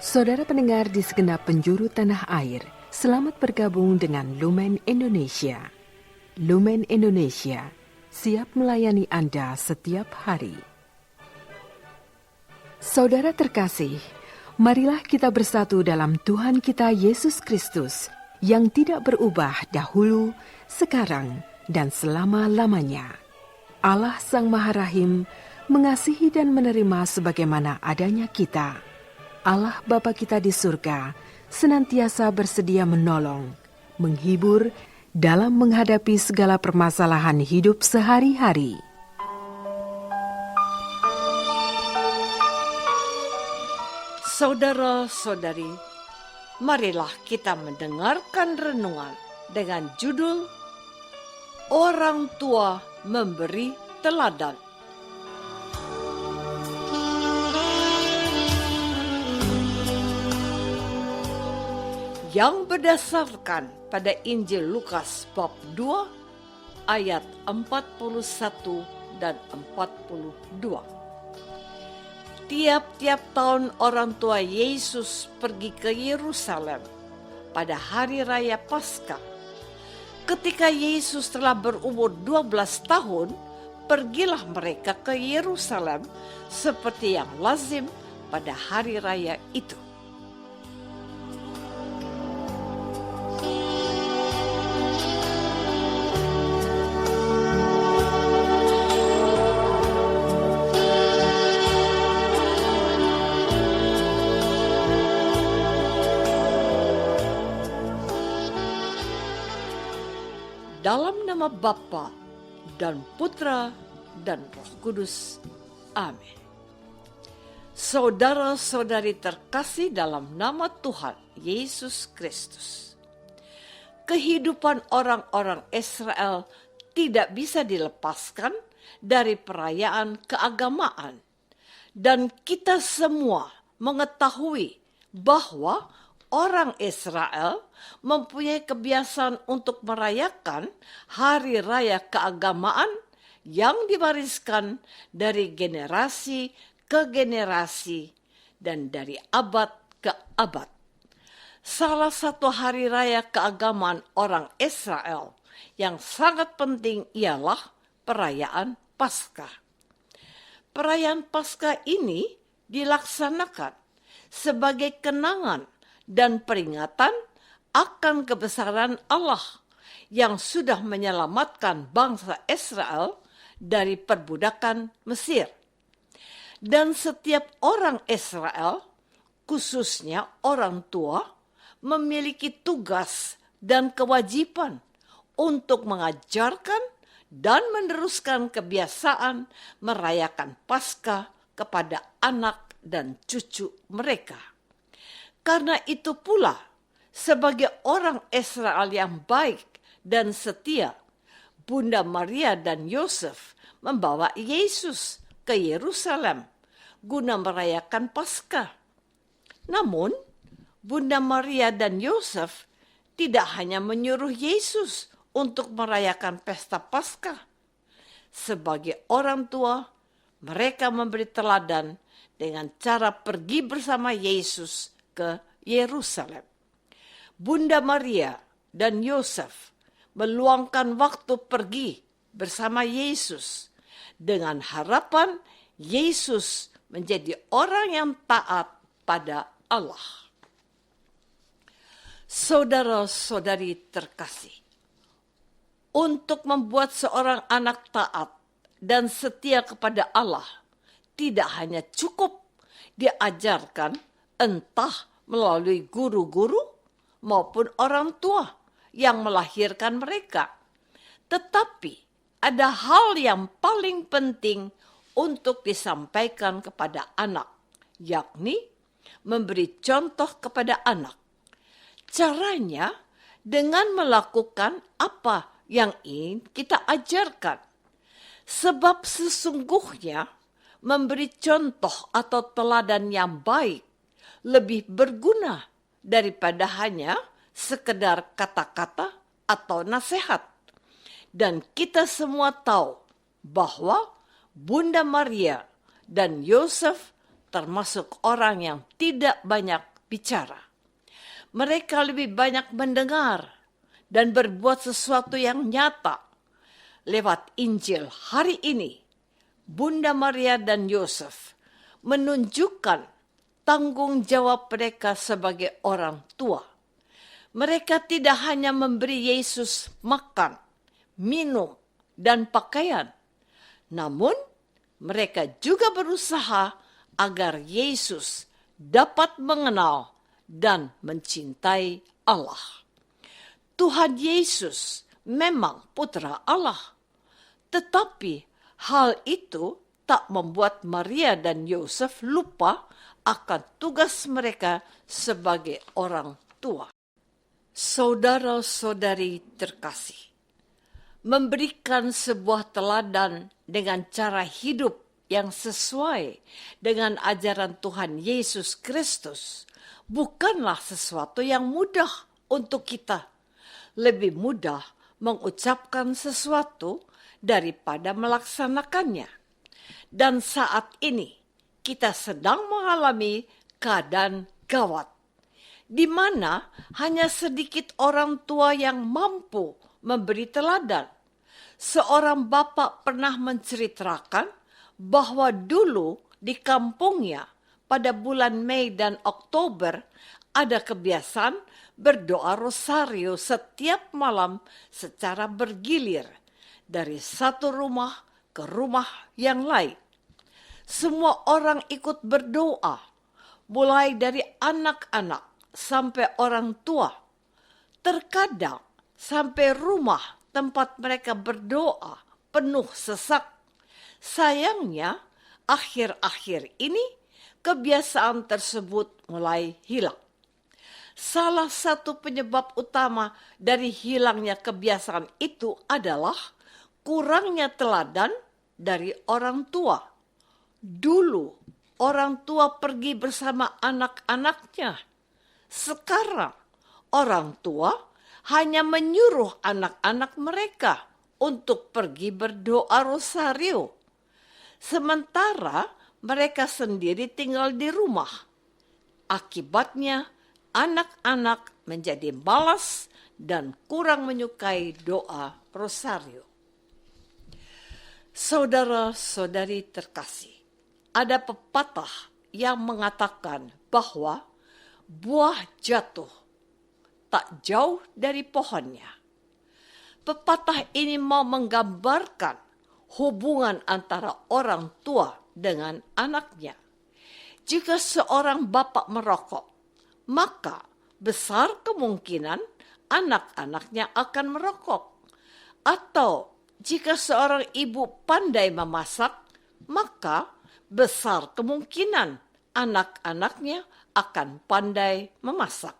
Saudara pendengar di segenap penjuru tanah air, selamat bergabung dengan Lumen Indonesia. Lumen Indonesia siap melayani Anda setiap hari. Saudara terkasih, marilah kita bersatu dalam Tuhan kita Yesus Kristus yang tidak berubah dahulu, sekarang, dan selama-lamanya. Allah Sang Maha Rahim mengasihi dan menerima sebagaimana adanya kita. Allah Bapa kita di surga senantiasa bersedia menolong, menghibur dalam menghadapi segala permasalahan hidup sehari-hari. Saudara-saudari, marilah kita mendengarkan renungan dengan judul Orang Tua Memberi Teladan. Yang berdasarkan pada Injil Lukas bab 2 ayat 41 dan 42. Tiap-tiap tahun orang tua Yesus pergi ke Yerusalem pada hari raya Paskah. Ketika Yesus telah berumur 12 tahun, pergilah mereka ke Yerusalem seperti yang lazim pada hari raya itu. Dalam nama Bapa dan Putra dan Roh Kudus. Amin. Saudara-saudari terkasih dalam nama Tuhan Yesus Kristus. Kehidupan orang-orang Israel tidak bisa dilepaskan dari perayaan keagamaan. Dan kita semua mengetahui bahwa orang Israel mempunyai kebiasaan untuk merayakan hari raya keagamaan yang diwariskan dari generasi ke generasi dan dari abad ke abad. Salah satu hari raya keagamaan orang Israel yang sangat penting ialah perayaan Paskah. Perayaan Paskah ini dilaksanakan sebagai kenangan dan peringatan akan kebesaran Allah yang sudah menyelamatkan bangsa Israel dari perbudakan Mesir. Dan setiap orang Israel, khususnya orang tua, memiliki tugas dan kewajiban untuk mengajarkan dan meneruskan kebiasaan merayakan Paskah kepada anak dan cucu mereka. Karena itu pula, sebagai orang Israel yang baik dan setia, Bunda Maria dan Yosef membawa Yesus ke Yerusalem guna merayakan Paskah. Namun, Bunda Maria dan Yosef tidak hanya menyuruh Yesus untuk merayakan pesta Paskah. Sebagai orang tua, mereka memberi teladan dengan cara pergi bersama Yesus ke Yerusalem. Bunda Maria dan Yosef meluangkan waktu pergi bersama Yesus dengan harapan Yesus menjadi orang yang taat pada Allah. Saudara-saudari terkasih, untuk membuat seorang anak taat dan setia kepada Allah tidak hanya cukup diajarkan entah melalui guru-guru maupun orang tua yang melahirkan mereka. Tetapi ada hal yang paling penting untuk disampaikan kepada anak, yakni memberi contoh kepada anak. Caranya dengan melakukan apa yang ingin kita ajarkan. Sebab sesungguhnya memberi contoh atau teladan yang baik lebih berguna daripada hanya sekedar kata-kata atau nasihat. Dan kita semua tahu bahwa Bunda Maria dan Yosef termasuk orang yang tidak banyak bicara. Mereka lebih banyak mendengar dan berbuat sesuatu yang nyata. Lewat Injil hari ini, Bunda Maria dan Yosef menunjukkan tanggung jawab mereka sebagai orang tua. Mereka tidak hanya memberi Yesus makan, minum, dan pakaian, namun mereka juga berusaha agar Yesus dapat mengenal dan mencintai Allah. Tuhan Yesus memang putra Allah, tetapi hal itu tak membuat Maria dan Yosef lupa akan tugas mereka sebagai orang tua. Saudara-saudari terkasih, memberikan sebuah teladan dengan cara hidup yang sesuai dengan ajaran Tuhan Yesus Kristus bukanlah sesuatu yang mudah untuk kita. Lebih mudah mengucapkan sesuatu daripada melaksanakannya. Dan saat ini kita sedang mengalami keadaan gawat, di mana hanya sedikit orang tua yang mampu memberi teladan. Seorang bapak pernah menceritakan bahwa dulu di kampungnya pada bulan Mei dan Oktober ada kebiasaan berdoa rosario setiap malam secara bergilir dari satu rumah ke rumah yang lain. Semua orang ikut berdoa, mulai dari anak-anak sampai orang tua. Terkadang sampai rumah tempat mereka berdoa penuh sesak. Sayangnya, akhir-akhir ini kebiasaan tersebut mulai hilang. Salah satu penyebab utama dari hilangnya kebiasaan itu adalah kurangnya teladan dari orang tua. Dulu, orang tua pergi bersama anak-anaknya. Sekarang, orang tua hanya menyuruh anak-anak mereka untuk pergi berdoa rosario. Sementara mereka sendiri tinggal di rumah. Akibatnya, anak-anak menjadi malas dan kurang menyukai doa rosario. Saudara-saudari terkasih, ada pepatah yang mengatakan bahwa buah jatuh tak jauh dari pohonnya. Pepatah ini mau menggambarkan hubungan antara orang tua dengan anaknya. Jika seorang bapak merokok, maka besar kemungkinan anak-anaknya akan merokok. Atau jika seorang ibu pandai memasak, maka besar kemungkinan anak-anaknya akan pandai memasak.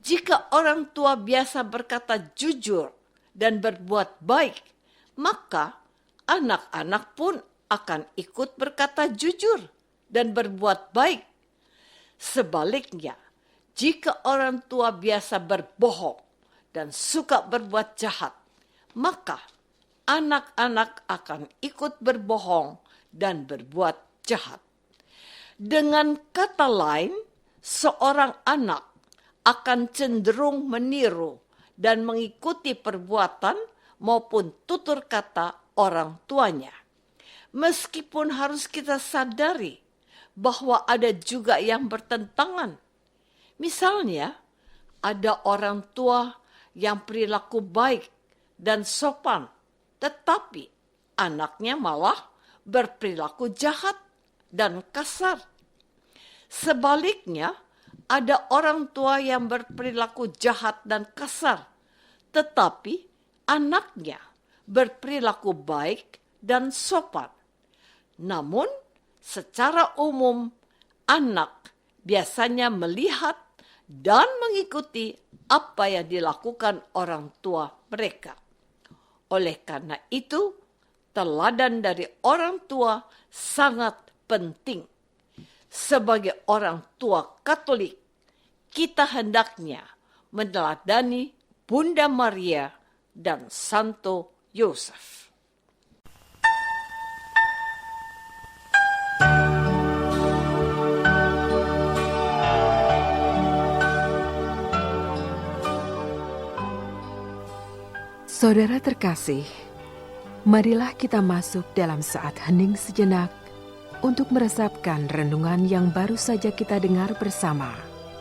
Jika orang tua biasa berkata jujur dan berbuat baik, maka anak-anak pun akan ikut berkata jujur dan berbuat baik. Sebaliknya, jika orang tua biasa berbohong dan suka berbuat jahat, maka anak-anak akan ikut berbohong dan berbuat jahat. Dengan kata lain, seorang anak akan cenderung meniru dan mengikuti perbuatan maupun tutur kata orang tuanya. Meskipun harus kita sadari bahwa ada juga yang bertentangan. Misalnya, ada orang tua yang perilaku baik dan sopan, tetapi anaknya malah berperilaku jahat dan kasar. Sebaliknya, ada orang tua yang berperilaku jahat dan kasar, tetapi anaknya berperilaku baik dan sopan. Namun, secara umum, anak biasanya melihat dan mengikuti apa yang dilakukan orang tua mereka. Oleh karena itu, teladan dari orang tua sangat penting. Sebagai orang tua Katolik, kita hendaknya meneladani Bunda Maria dan Santo Yosef. Saudara terkasih, marilah kita masuk dalam saat hening sejenak untuk meresapkan renungan yang baru saja kita dengar bersama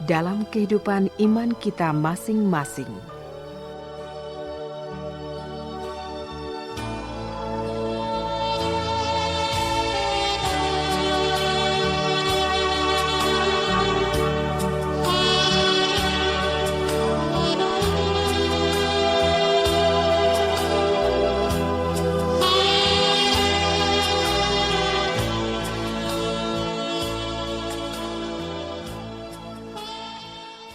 dalam kehidupan iman kita masing-masing.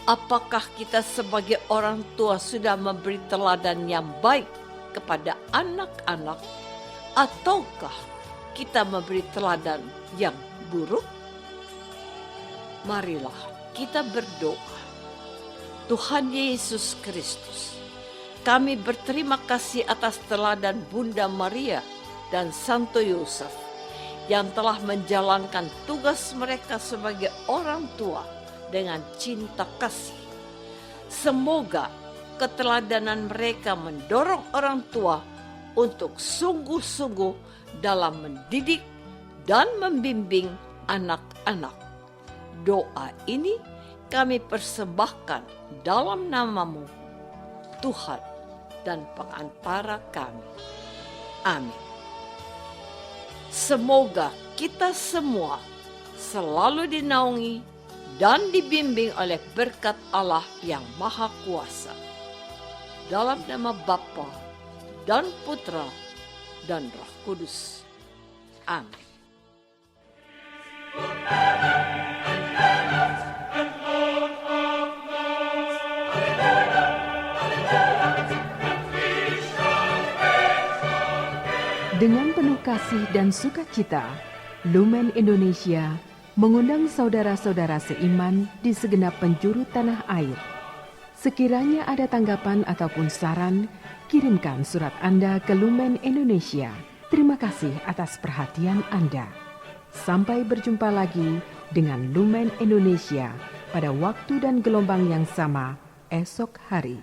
Apakah kita sebagai orang tua sudah memberi teladan yang baik kepada anak-anak, ataukah kita memberi teladan yang buruk? Marilah kita berdoa. Tuhan Yesus Kristus, kami berterima kasih atas teladan Bunda Maria dan Santo Yosef yang telah menjalankan tugas mereka sebagai orang tua dengan cinta kasih. Semoga keteladanan mereka mendorong orang tua untuk sungguh-sungguh dalam mendidik dan membimbing anak-anak. Doa ini kami persembahkan dalam nama-Mu, Tuhan dan pengantara kami. Amin. Semoga kita semua selalu dinaungi dan dibimbing oleh berkat Allah yang Maha Kuasa. Dalam nama Bapa dan Putra dan Roh Kudus. Amin. Dengan penuh kasih dan sukacita, Lumen Indonesia mengundang saudara-saudara seiman di segenap penjuru tanah air. Sekiranya ada tanggapan ataupun saran, kirimkan surat Anda ke Lumen Indonesia. Terima kasih atas perhatian Anda. Sampai berjumpa lagi dengan Lumen Indonesia pada waktu dan gelombang yang sama esok hari.